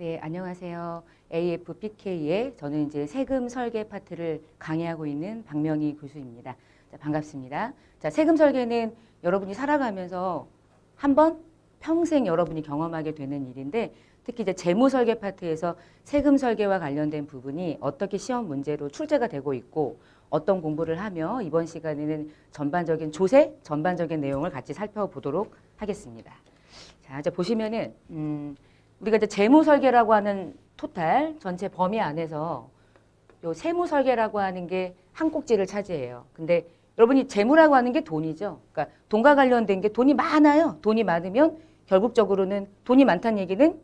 네, 안녕하세요. AFPK의 저는 이제 세금 설계 파트를 강의하고 있는 박명희 교수입니다. 자, 반갑습니다. 자, 세금 설계는 여러분이 살아가면서 한 번 평생 여러분이 경험하게 되는 일인데 특히 이제 재무 설계 파트에서 세금 설계와 관련된 부분이 어떻게 시험 문제로 출제가 되고 있고 어떤 공부를 하며 이번 시간에는 전반적인 조세, 전반적인 내용을 같이 살펴보도록 하겠습니다. 자, 이제 보시면은 우리가 이제 재무 설계라고 하는 토탈 전체 범위 안에서 요 세무 설계라고 하는 게 한 꼭지를 차지해요. 근데 여러분이 재무라고 하는 게 돈이죠. 그러니까 돈과 관련된 게 돈이 많아요. 돈이 많으면 결국적으로는 돈이 많다는 얘기는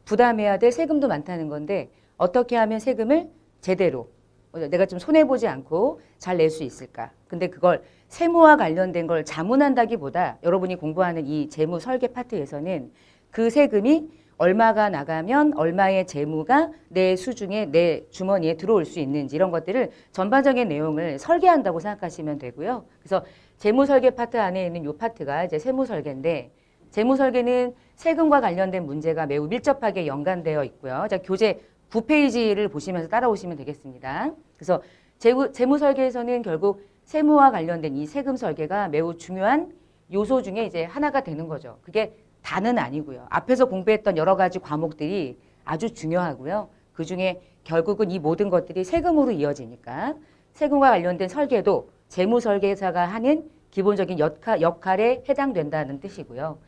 부담해야 될 세금도 많다는 건데 어떻게 하면 세금을 제대로 내가 좀 손해보지 않고 잘 낼 수 있을까? 근데 그걸 세무와 관련된 걸 자문한다기보다 여러분이 공부하는 이 재무 설계 파트에서는 그 세금이 얼마가 나가면 얼마의 재무가 내 수중에 내 주머니에 들어올 수 있는지 이런 것들을 전반적인 내용을 설계한다고 생각하시면 되고요. 그래서 재무 설계 파트 안에 있는 이 파트가 이제 세무 설계인데 재무 설계는 세금과 관련된 문제가 매우 밀접하게 연관되어 있고요. 자, 교재 9페이지를 보시면서 따라오시면 되겠습니다. 그래서 재무 설계에서는 결국 세무와 관련된 이 세금 설계가 매우 중요한 요소 중에 이제 하나가 되는 거죠. 그게 다는 아니고요. 앞에서 공부했던 여러 가지 과목들이 아주 중요하고요. 그중에 결국은 이 모든 것들이 세금으로 이어지니까 세금과 관련된 설계도 재무 설계사가 하는 기본적인 역할에 해당된다는 뜻이고요.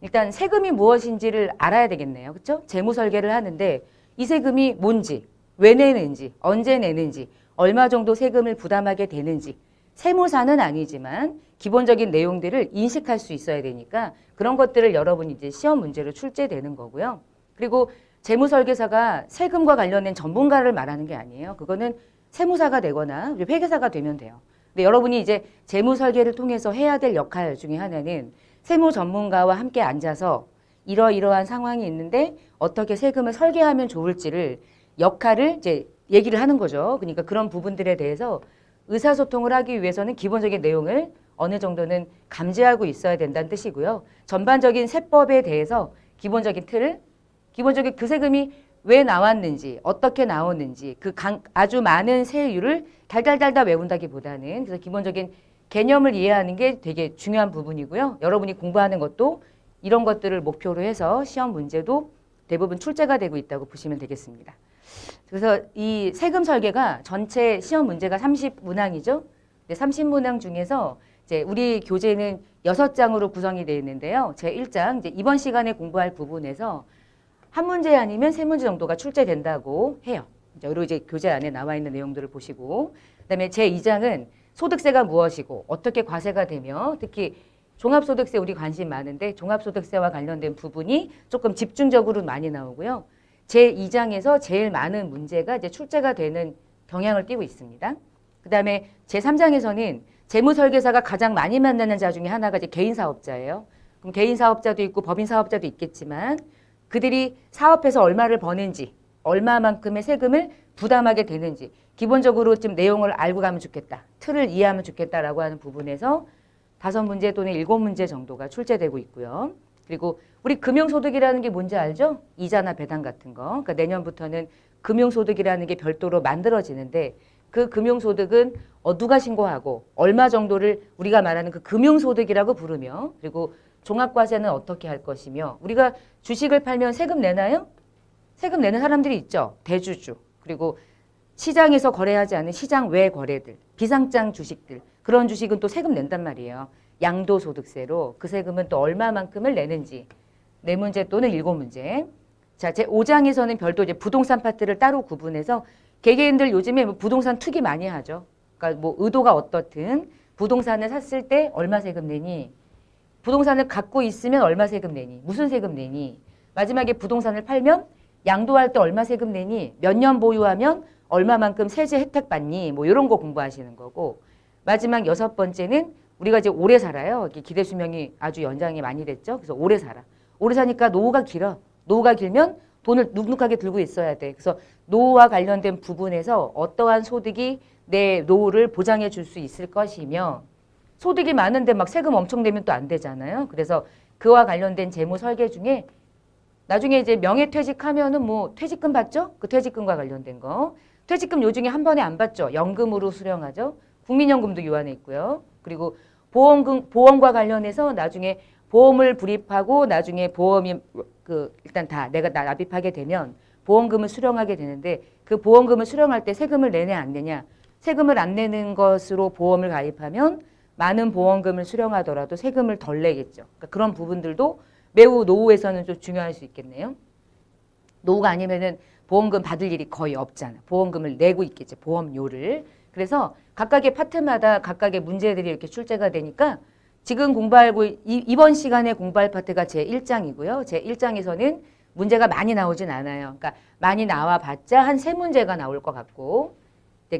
일단 세금이 무엇인지를 알아야 되겠네요. 그렇죠? 재무 설계를 하는데 이 세금이 뭔지, 왜 내는지, 언제 내는지, 얼마 정도 세금을 부담하게 되는지 세무사는 아니지만 기본적인 내용들을 인식할 수 있어야 되니까 그런 것들을 여러분이 이제 시험 문제로 출제되는 거고요. 그리고 재무설계사가 세금과 관련된 전문가를 말하는 게 아니에요. 그거는 세무사가 되거나 회계사가 되면 돼요. 근데 여러분이 이제 재무설계를 통해서 해야 될 역할 중에 하나는 세무 전문가와 함께 앉아서 이러이러한 상황이 있는데 어떻게 세금을 설계하면 좋을지를 역할을 이제 얘기를 하는 거죠. 그러니까 그런 부분들에 대해서 의사소통을 하기 위해서는 기본적인 내용을 어느 정도는 감지하고 있어야 된다는 뜻이고요. 전반적인 세법에 대해서 기본적인 틀을, 기본적인 그 세금이 왜 나왔는지, 어떻게 나오는지, 아주 많은 세율을 달달달달 외운다기보다는 그래서 기본적인 개념을 이해하는 게 되게 중요한 부분이고요. 여러분이 공부하는 것도 이런 것들을 목표로 해서 시험 문제도 대부분 출제가 되고 있다고 보시면 되겠습니다. 그래서 이 세금 설계가 전체 시험 문제가 30문항이죠. 30문항 중에서 이제 우리 교재는 6장으로 구성이 되어 있는데요. 제 1장 이제 이번 시간에 공부할 부분에서 한 문제 아니면 3문제 정도가 출제된다고 해요. 그리고 이제 교재 안에 나와 있는 내용들을 보시고 그다음에 제 2장은 소득세가 무엇이고 어떻게 과세가 되며 특히 종합소득세 우리 관심 많은데 종합소득세와 관련된 부분이 조금 집중적으로 많이 나오고요. 제 2장에서 제일 많은 문제가 이제 출제가 되는 경향을 띠고 있습니다. 그 다음에 제 3장에서는 재무설계사가 가장 많이 만나는 자 중에 하나가 이제 개인사업자예요. 그럼 개인사업자도 있고 법인사업자도 있겠지만 그들이 사업해서 얼마를 버는지 얼마만큼의 세금을 부담하게 되는지 기본적으로 좀 내용을 알고 가면 좋겠다. 틀을 이해하면 좋겠다라고 하는 부분에서 5문제 또는 7문제 정도가 출제되고 있고요. 그리고 우리 금융소득이라는 게 뭔지 알죠? 이자나 배당 같은 거. 그러니까 내년부터는 금융소득이라는 게 별도로 만들어지는데 그 금융소득은 누가 신고하고 얼마 정도를 우리가 말하는 그 금융소득이라고 부르며 그리고 종합과세는 어떻게 할 것이며 우리가 주식을 팔면 세금 내나요? 세금 내는 사람들이 있죠. 대주주. 그리고 시장에서 거래하지 않은 시장 외 거래들, 비상장 주식들. 그런 주식은 또 세금 낸단 말이에요. 양도소득세로 그 세금은 또 얼마만큼을 내는지 4문제 또는 7문제. 자, 제 5장에서는 별도 이제 부동산 파트를 따로 구분해서 개개인들 요즘에 뭐 부동산 투기 많이 하죠. 그러니까 뭐 의도가 어떻든 부동산을 샀을 때 얼마 세금 내니, 부동산을 갖고 있으면 얼마 세금 내니, 무슨 세금 내니, 마지막에 부동산을 팔면 양도할 때 얼마 세금 내니, 몇 년 보유하면 얼마만큼 세제 혜택 받니, 뭐 이런 거 공부하시는 거고 마지막 6번째는 우리가 이제 오래 살아요. 기대 수명이 아주 연장이 많이 됐죠. 그래서 오래 살아. 오래 사니까 노후가 길어. 노후가 길면 돈을 눅눅하게 들고 있어야 돼. 그래서 노후와 관련된 부분에서 어떠한 소득이 내 노후를 보장해 줄 수 있을 것이며 소득이 많은데 막 세금 엄청 내면 또 안 되잖아요. 그래서 그와 관련된 재무 설계 중에 나중에 이제 명예퇴직하면은 뭐 퇴직금 받죠? 그 퇴직금과 관련된 거. 퇴직금 요중에 한 번에 안 받죠? 연금으로 수령하죠? 국민연금도 유한해 있고요. 그리고 보험과 관련해서 나중에 보험을 불입하고 나중에 보험이 일단 다 내가 납입하게 되면 보험금을 수령하게 되는데 그 보험금을 수령할 때 세금을 내냐 안 내냐? 세금을 안 내는 것으로 보험을 가입하면 많은 보험금을 수령하더라도 세금을 덜 내겠죠. 그러니까 그런 부분들도 매우 노후에서는 좀 중요할 수 있겠네요. 노후가 아니면은 보험금 받을 일이 거의 없잖아. 보험금을 내고 있겠지. 보험료를. 그래서 각각의 파트마다 각각의 문제들이 이렇게 출제가 되니까 지금 이번 시간에 공부할 파트가 제1장이고요. 제1장에서는 문제가 많이 나오진 않아요. 그러니까 많이 나와봤자 한 3문제가 나올 것 같고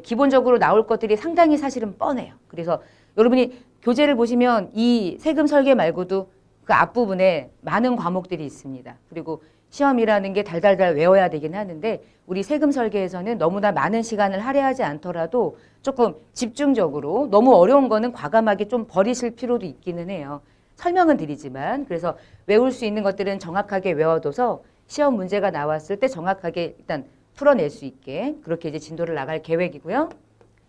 기본적으로 나올 것들이 상당히 사실은 뻔해요. 그래서 여러분이 교재를 보시면 이 세금 설계 말고도 그 앞부분에 많은 과목들이 있습니다. 그리고 시험이라는 게 달달달 외워야 되긴 하는데 우리 세금 설계에서는 너무나 많은 시간을 할애하지 않더라도 조금 집중적으로 너무 어려운 거는 과감하게 좀 버리실 필요도 있기는 해요. 설명은 드리지만 그래서 외울 수 있는 것들은 정확하게 외워둬서 시험 문제가 나왔을 때 정확하게 일단 풀어낼 수 있게 그렇게 이제 진도를 나갈 계획이고요.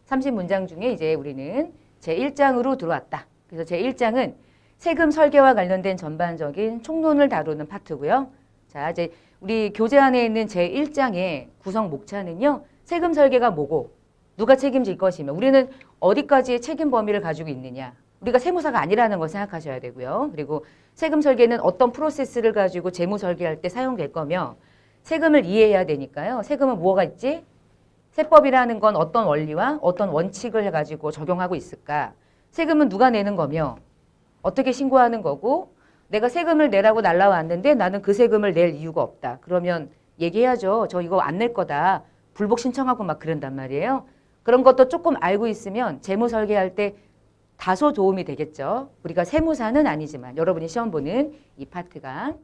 30문장 중에 이제 우리는 제1장으로 들어왔다. 그래서 제1장은 세금 설계와 관련된 전반적인 총론을 다루는 파트고요. 자, 이제 우리 교재 안에 있는 제1장의 구성 목차는요. 세금 설계가 뭐고 누가 책임질 것이며 우리는 어디까지의 책임 범위를 가지고 있느냐. 우리가 세무사가 아니라는 걸 생각하셔야 되고요. 그리고 세금 설계는 어떤 프로세스를 가지고 재무 설계할 때 사용될 거며 세금을 이해해야 되니까요. 세금은 뭐가 있지? 세법이라는 건 어떤 원리와 어떤 원칙을 해가지고 적용하고 있을까? 세금은 누가 내는 거며 어떻게 신고하는 거고 내가 세금을 내라고 날라왔는데 나는 그 세금을 낼 이유가 없다. 그러면 얘기해야죠. 저 이거 안 낼 거다. 불복 신청하고 막 그런단 말이에요. 그런 것도 조금 알고 있으면 재무 설계할 때 다소 도움이 되겠죠. 우리가 세무사는 아니지만 여러분이 시험 보는 이 파트가